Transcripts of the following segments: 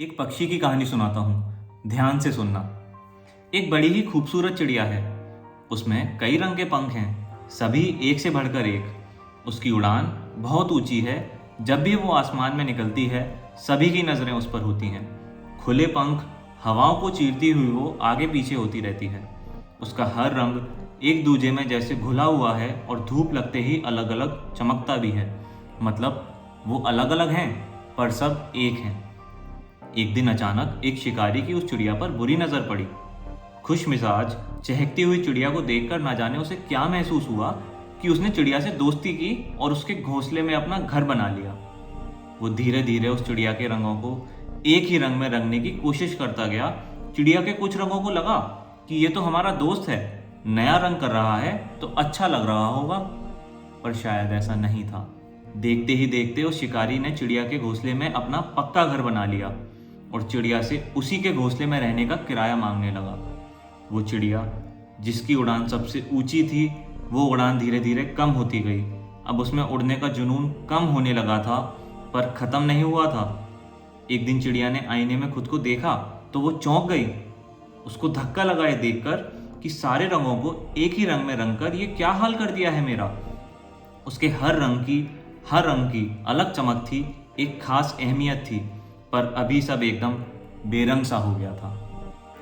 एक पक्षी की कहानी सुनाता हूँ, ध्यान से सुनना। एक बड़ी ही खूबसूरत चिड़िया है। उसमें कई रंग के पंख हैं, सभी एक से बढ़कर एक। उसकी उड़ान बहुत ऊंची है। जब भी वो आसमान में निकलती है, सभी की नज़रें उस पर होती हैं। खुले पंख हवाओं को चीरती हुई वो आगे पीछे होती रहती है। उसका हर रंग एक दूजे में जैसे घुला हुआ है और धूप लगते ही अलग अलग चमकता भी है। मतलब वो अलग अलग हैं, पर सब एक हैं। एक दिन अचानक एक शिकारी की उस चिड़िया पर बुरी नजर पड़ी। खुश मिजाज चहकती हुई चिड़िया को देखकर ना जाने उसे क्या महसूस हुआ कि उसने चिड़िया से दोस्ती की और उसके घोंसले में अपना घर बना लिया। वो धीरे धीरे उस चिड़िया के रंगों को एक ही रंग में रंगने की कोशिश करता गया। चिड़िया के कुछ रंगों को लगा कि ये तो हमारा दोस्त है, नया रंग कर रहा है तो अच्छा लग रहा होगा। पर शायद ऐसा नहीं था। देखते ही देखते उस शिकारी ने चिड़िया के घोंसले में अपना पक्का घर बना लिया और चिड़िया से उसी के घोंसले में रहने का किराया मांगने लगा। वो चिड़िया जिसकी उड़ान सबसे ऊंची थी, वो उड़ान धीरे धीरे कम होती गई। अब उसमें उड़ने का जुनून कम होने लगा था, पर खत्म नहीं हुआ था। एक दिन चिड़िया ने आईने में खुद को देखा तो वो चौंक गई। उसको धक्का लगा ये देखकर कि सारे रंगों को एक ही रंग में रंगकर ये क्या हाल कर दिया है मेरा। उसके हर रंग की अलग चमक थी, एक खास अहमियत थी, पर अभी सब एकदम बेरंग सा हो गया था।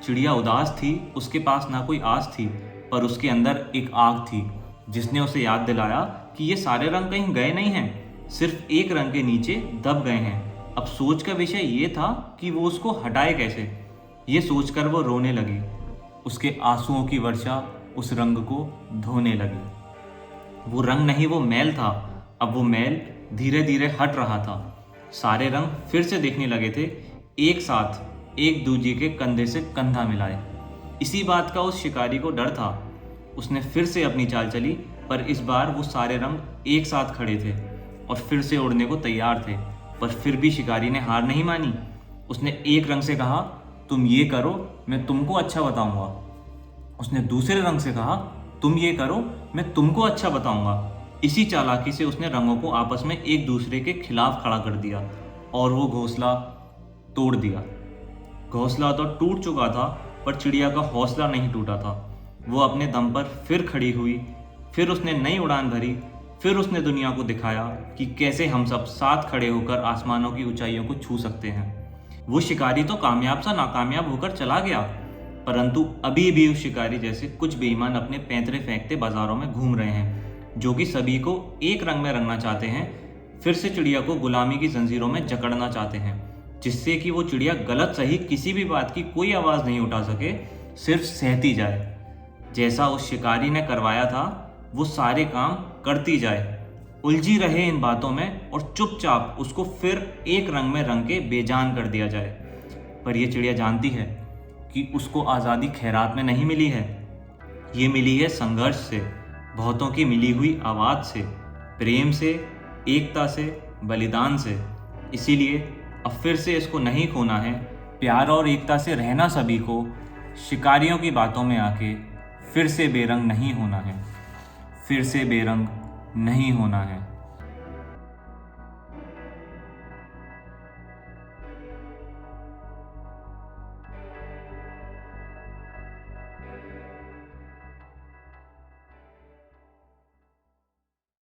चिड़िया उदास थी, उसके पास ना कोई आस थी, पर उसके अंदर एक आग थी जिसने उसे याद दिलाया कि ये सारे रंग कहीं गए नहीं हैं, सिर्फ एक रंग के नीचे दब गए हैं। अब सोच का विषय ये था कि वो उसको हटाए कैसे। ये सोचकर वो रोने लगी। उसके आंसुओं की वर्षा उस रंग को धोने लगी। वो रंग नहीं, वो मैल था। अब वो मैल धीरे धीरे हट रहा था। सारे रंग फिर से दिखने लगे थे, एक साथ, एक दूजे के कंधे से कंधा मिलाए। इसी बात का उस शिकारी को डर था। उसने फिर से अपनी चाल चली, पर इस बार वो सारे रंग एक साथ खड़े थे और फिर से उड़ने को तैयार थे। पर फिर भी शिकारी ने हार नहीं मानी। उसने एक रंग से कहा, तुम ये करो, मैं तुमको अच्छा बताऊंगा। उसने दूसरे रंग से कहा, तुम ये करो, मैं तुमको अच्छा बताऊंगा। इसी चालाकी से उसने रंगों को आपस में एक दूसरे के खिलाफ खड़ा कर दिया और वो घोंसला तोड़ दिया। घोंसला तो टूट चुका था, पर चिड़िया का हौसला नहीं टूटा था। वो अपने दम पर फिर खड़ी हुई, फिर उसने नई उड़ान भरी, फिर उसने दुनिया को दिखाया कि कैसे हम सब साथ खड़े होकर आसमानों की ऊंचाइयों को छू सकते हैं। वो शिकारी तो कामयाब सा नाकामयाब होकर चला गया, परंतु अभी भी उस शिकारी जैसे कुछ बेईमान अपने पैंतरे फेंकते बाजारों में घूम रहे हैं, जो कि सभी को एक रंग में रंगना चाहते हैं। फिर से चिड़िया को गुलामी की जंजीरों में जकड़ना चाहते हैं, जिससे कि वो चिड़िया गलत सही किसी भी बात की कोई आवाज़ नहीं उठा सके, सिर्फ सहती जाए। जैसा उस शिकारी ने करवाया था वो सारे काम करती जाए, उलझी रहे इन बातों में और चुपचाप उसको फिर एक रंग में रंग के बेजान कर दिया जाए। पर यह चिड़िया जानती है कि उसको आज़ादी खैरात में नहीं मिली है, ये मिली है संघर्ष से, बहुतों की मिली हुई आवाज़ से, प्रेम से, एकता से, बलिदान से। इसीलिए अब फिर से इसको नहीं खोना है, प्यार और एकता से रहना सभी को। शिकारियों की बातों में आके फिर से बेरंग नहीं होना है, फिर से बेरंग नहीं होना है।